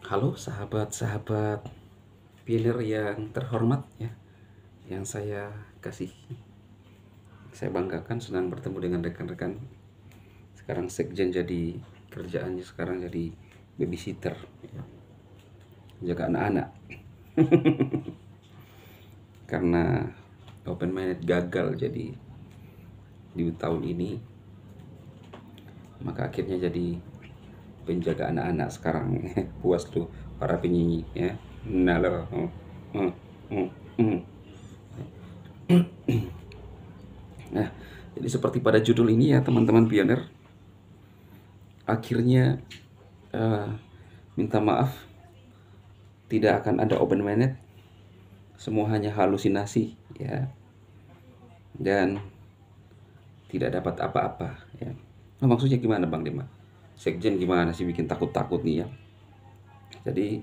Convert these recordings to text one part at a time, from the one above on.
Halo sahabat-sahabat pionir yang terhormat ya, yang saya kasih. Saya banggakan senang bertemu dengan rekan-rekan. Sekarang sekjen jadi kerjaannya sekarang jadi babysitter ya, jaga anak-anak. Karena open minded gagal jadi di tahun ini, maka akhirnya jadi penjaga anak-anak sekarang. Puas tuh para penyanyi ya. Nah lo. Nah, jadi seperti pada judul ini ya teman-teman pionir, akhirnya eh, minta maaf, tidak akan ada open minded, semua hanya halusinasi ya, dan tidak dapat apa-apa ya. Nah, maksudnya gimana Bang Dima? Sekjen gimana sih bikin takut-takut nih ya? Jadi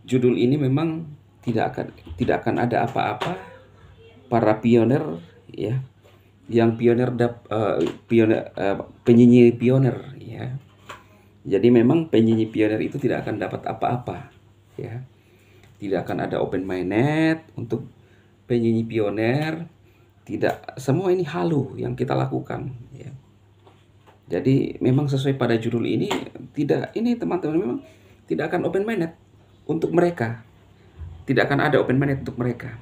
judul ini memang tidak akan ada apa-apa. Para pionir ya, yang penyanyi pionir ya. Jadi memang penyanyi pionir itu tidak akan dapat apa-apa ya. Tidak akan ada open minded untuk penyanyi pionir. Tidak, semua ini halu yang kita lakukan ya. Jadi memang sesuai pada judul ini, tidak, ini teman-teman, memang tidak akan open minded untuk mereka. Tidak akan ada open minded untuk mereka.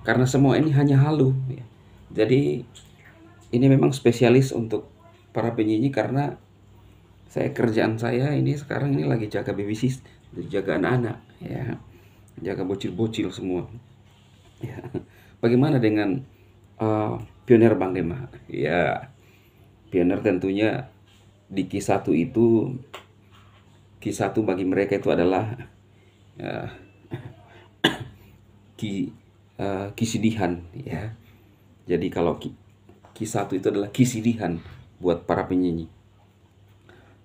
Karena semua ini hanya halu ya. Jadi ini memang spesialis untuk para penyanyi, karena kerjaan saya ini sekarang ini lagi jaga babysitter, jaga anak-anak ya, jaga bocil-bocil semua ya. Bagaimana dengan pionir Bang Dema ya? Pionir tentunya di Q1 itu, Q1 bagi mereka itu adalah uh, kisedihan ya. Jadi kalau Q1 itu adalah kisedihan buat para penyanyi.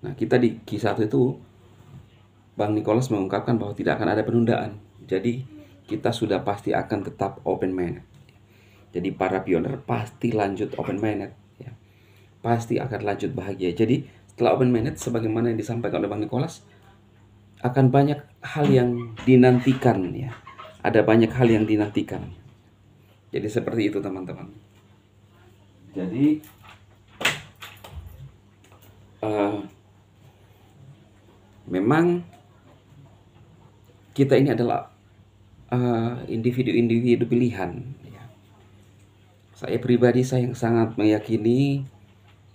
Nah, kita di Q1 itu Bang Nicholas mengungkapkan bahwa tidak akan ada penundaan. Jadi kita sudah pasti akan tetap open minded. Jadi para pionir pasti lanjut open minded ya. Pasti akan lanjut bahagia. Jadi setelah open minded, sebagaimana yang disampaikan oleh Bang Nicholas, akan banyak hal yang dinantikan ya. Ada banyak hal yang dinantikan. Jadi seperti itu teman-teman. Jadi memang kita ini adalah individu-individu pilihan ya. Saya pribadi, saya yang sangat meyakini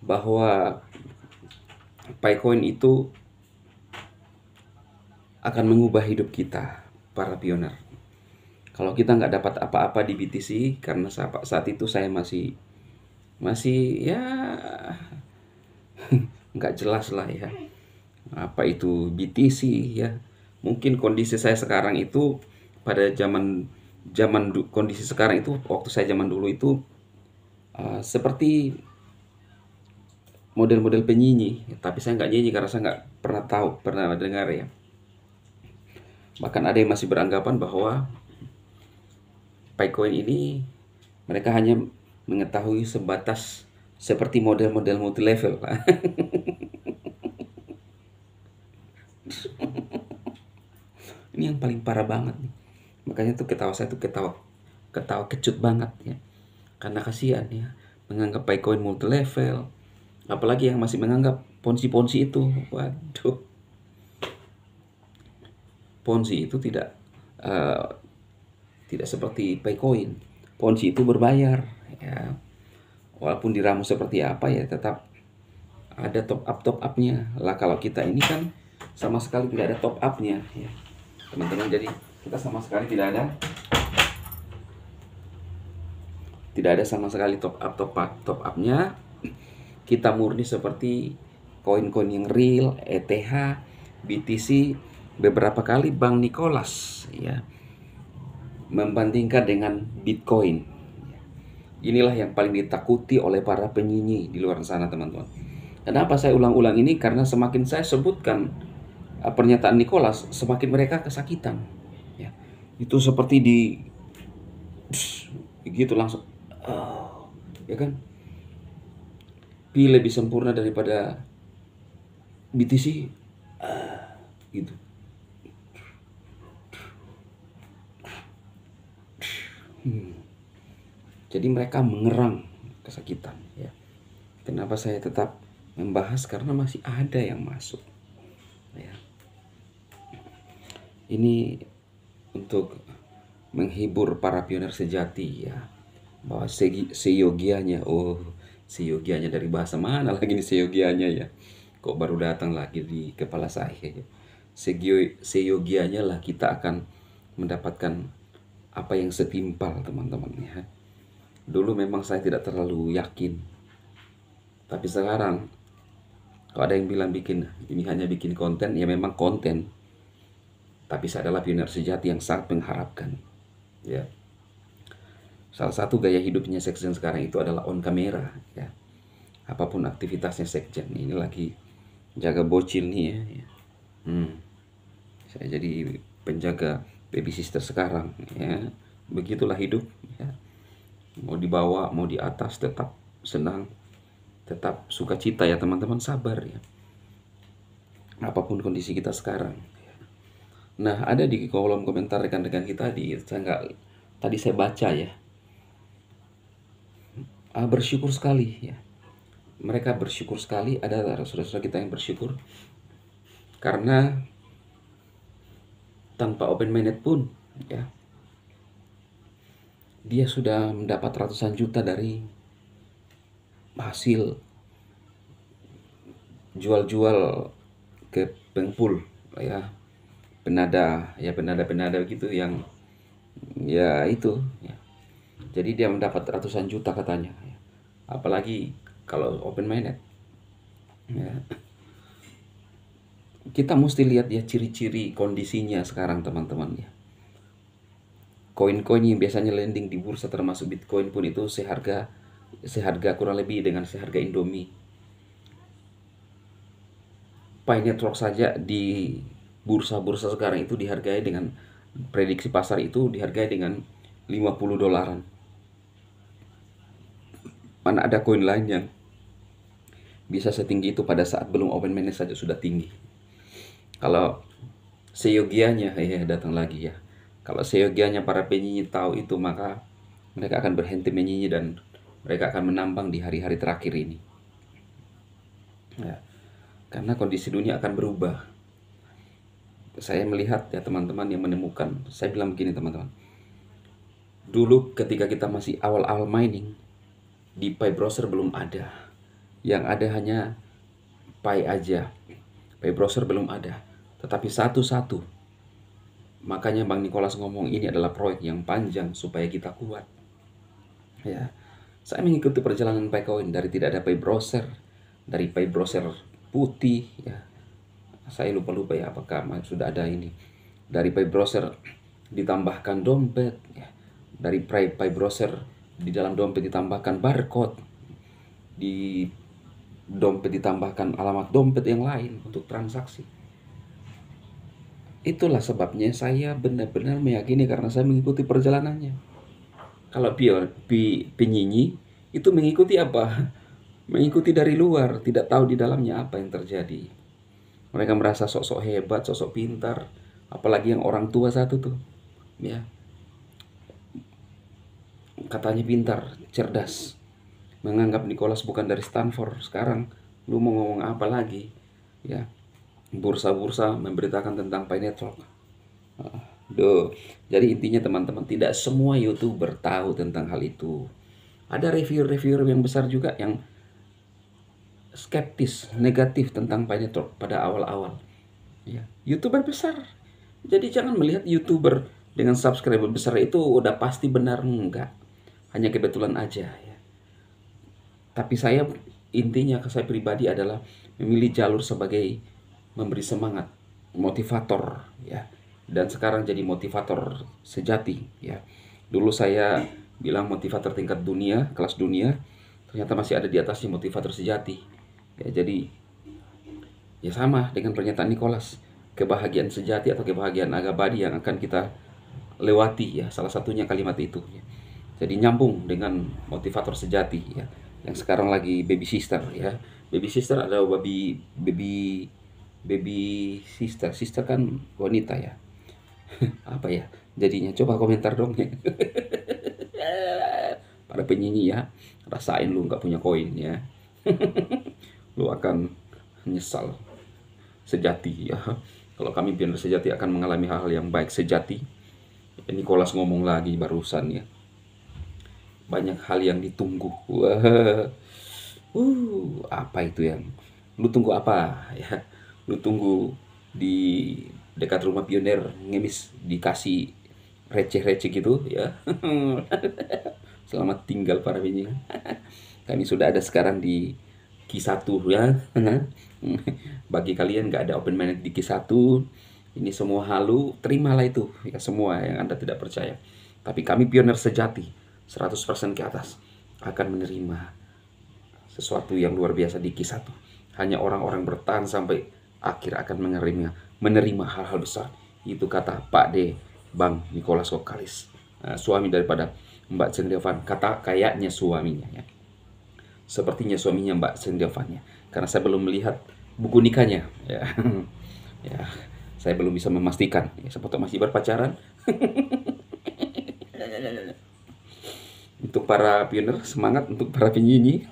bahwa PayCoin itu akan mengubah hidup kita, para pionir. Kalau kita nggak dapat apa-apa di BTC, karena saat itu saya masih ya nggak jelas lah ya apa itu BTC ya. Mungkin kondisi saya sekarang itu pada kondisi sekarang itu, waktu saya zaman dulu itu seperti model-model penyanyi, tapi saya nggak nyanyi karena saya nggak pernah dengar ya. Bahkan ada yang masih beranggapan bahwa PayCoin ini mereka hanya mengetahui sebatas seperti model-model multi level. Ini yang paling parah banget nih. Makanya tuh saya tuh ketawa kecut banget ya. Karena kasihan ya, menganggap PayCoin multi level. Apalagi yang masih menganggap Ponzi itu. Waduh. Ponzi itu tidak seperti PayCoin. Ponzi itu berbayar ya. Walaupun diramu seperti apa ya, tetap ada top upnya lah. Kalau kita ini kan sama sekali tidak ada top upnya ya teman-teman. Jadi kita sama sekali tidak ada sama sekali top upnya. Kita murni seperti koin-koin yang real, ETH, BTC. Beberapa kali Bang Nicholas ya membandingkan dengan Bitcoin. Inilah yang paling ditakuti oleh para penyanyi di luar sana teman-teman. Kenapa saya ulang-ulang ini? Karena semakin saya sebutkan pernyataan Nicholas, semakin mereka kesakitan ya. Itu seperti gitu langsung ya kan, Pi lebih sempurna daripada BTC. gitu. Jadi mereka mengerang kesakitan ya. Kenapa saya tetap membahas? Karena masih ada yang masuk ya. Ini untuk menghibur para pioner sejati ya, bahwa seyogianya, seyogianya dari bahasa mana lagi nih seyogianya ya, kok baru datang lagi di kepala saya ya. Seyogianya lah kita akan mendapatkan apa yang setimpal teman-teman ya. Dulu memang saya tidak terlalu yakin, tapi sekarang kalau ada yang bilang ini hanya bikin konten, ya memang konten, tapi saya adalah pioner sejati yang sangat mengharapkan ya. Salah satu gaya hidupnya Sekjen sekarang itu adalah on kamera ya. Apapun aktivitasnya Sekjen, ini lagi jaga bocil nih ya. Saya jadi penjaga baby sister sekarang ya. Begitulah hidup ya. Mau di bawah, mau di atas, tetap senang, tetap sukacita ya teman-teman, sabar ya. Apapun kondisi kita sekarang. Nah, ada di kolom komentar rekan-rekan kita tadi saya baca ya. Bersyukur sekali ya. Mereka bersyukur sekali, ada saudara-saudara kita yang bersyukur karena tanpa open minded pun ya, dia sudah mendapat ratusan juta dari hasil jual-jual ke pengepul ya, penada begitu yang ya itu ya. Jadi dia mendapat ratusan juta katanya ya. Apalagi kalau open minded ya. Kita mesti lihat ya ciri-ciri kondisinya sekarang teman-teman ya. Koin-koin yang biasanya landing di bursa termasuk Bitcoin pun itu seharga kurang lebih dengan seharga Indomie. Pi Network saja di bursa-bursa sekarang itu dihargai dengan prediksi pasar itu dihargai dengan $50. Mana ada koin lain yang bisa setinggi itu pada saat belum open mainnet saja sudah tinggi. Kalau seyogianya ya datang lagi ya. Kalau seyogianya para penyanyi tahu itu, maka mereka akan berhenti menyanyi dan mereka akan menambang di hari-hari terakhir ini. Ya, karena kondisi dunia akan berubah. Saya melihat ya teman-teman yang menemukan, saya bilang begini teman-teman. Dulu ketika kita masih awal-awal mining, di Pi browser belum ada. Yang ada hanya Pi aja. Pi browser belum ada. Tetapi satu-satu. Makanya Bang Nicholas ngomong ini adalah proyek yang panjang supaya kita kuat. Ya, saya mengikuti perjalanan Picoin dari tidak ada Pi browser, dari Pi browser putih. Ya, saya lupa ya apakah sudah ada ini. Dari Pi browser ditambahkan dompet. Ya, dari Pi browser di dalam dompet ditambahkan barcode. Di dompet ditambahkan alamat dompet yang lain untuk transaksi. Itulah sebabnya saya benar-benar meyakini karena saya mengikuti perjalanannya. Kalau penyanyi itu mengikuti apa? Mengikuti dari luar, tidak tahu di dalamnya apa yang terjadi. Mereka merasa sok-sok hebat, sok-sok pintar, apalagi yang orang tua satu tuh, ya. Katanya pintar, cerdas. Menganggap Nicholas bukan dari Stanford. Sekarang lu mau ngomong apa lagi? Ya. Bursa-bursa memberitakan tentang Pi Network. Jadi intinya teman-teman, tidak semua YouTuber tahu tentang hal itu. Ada reviewer yang besar juga yang skeptis, negatif tentang Pi Network pada awal-awal. Ya, YouTuber besar. Jadi jangan melihat YouTuber dengan subscriber besar itu udah pasti benar, enggak. Hanya kebetulan aja ya. Tapi intinya saya pribadi adalah memilih jalur sebagai memberi semangat, motivator ya. Dan sekarang jadi motivator sejati ya. Dulu saya bilang motivator tingkat dunia, kelas dunia, ternyata masih ada di atasnya motivator sejati. Ya, jadi ya sama dengan pernyataan Nicholas, kebahagiaan sejati atau kebahagiaan abadi yang akan kita lewati ya. Salah satunya kalimat itu ya. Jadi nyambung dengan motivator sejati ya. Yang sekarang lagi baby sister ya. Baby sister adalah baby baby sister. Sister kan wanita ya. Apa ya jadinya? Coba komentar dong ya. Para penyanyi ya, rasain lu nggak punya koin ya. Lu akan menyesal sejati ya. Kalau kami pioner sejati akan mengalami hal-hal yang baik sejati. Nicholas ngomong lagi barusan ya. Banyak hal yang ditunggu. Wah. Apa itu yang lu tunggu apa ya? Lu tunggu di dekat rumah pioner ngemis dikasih receh-receh gitu ya. Selamat tinggal para penyanyi. Kami sudah ada sekarang di Q1 ya. Bagi kalian nggak ada open minded di Q1, ini semua halu, terimalah itu ya, semua yang Anda tidak percaya. Tapi kami pioner sejati 100% ke atas akan menerima sesuatu yang luar biasa di Q1. Hanya orang-orang bertahan sampai akhir akan menerima hal-hal besar. Itu kata Pak D, Bang Nicholas Kokalis, suami daripada Mbak Cendevan. Kata kayaknya suaminya ya. Sepertinya suaminya Mbak Cendevan ya. Karena saya belum melihat buku nikahnya ya. Ya, saya belum bisa memastikan ya, siapa tahu masih berpacaran. Untuk para pioner semangat, untuk para penyanyi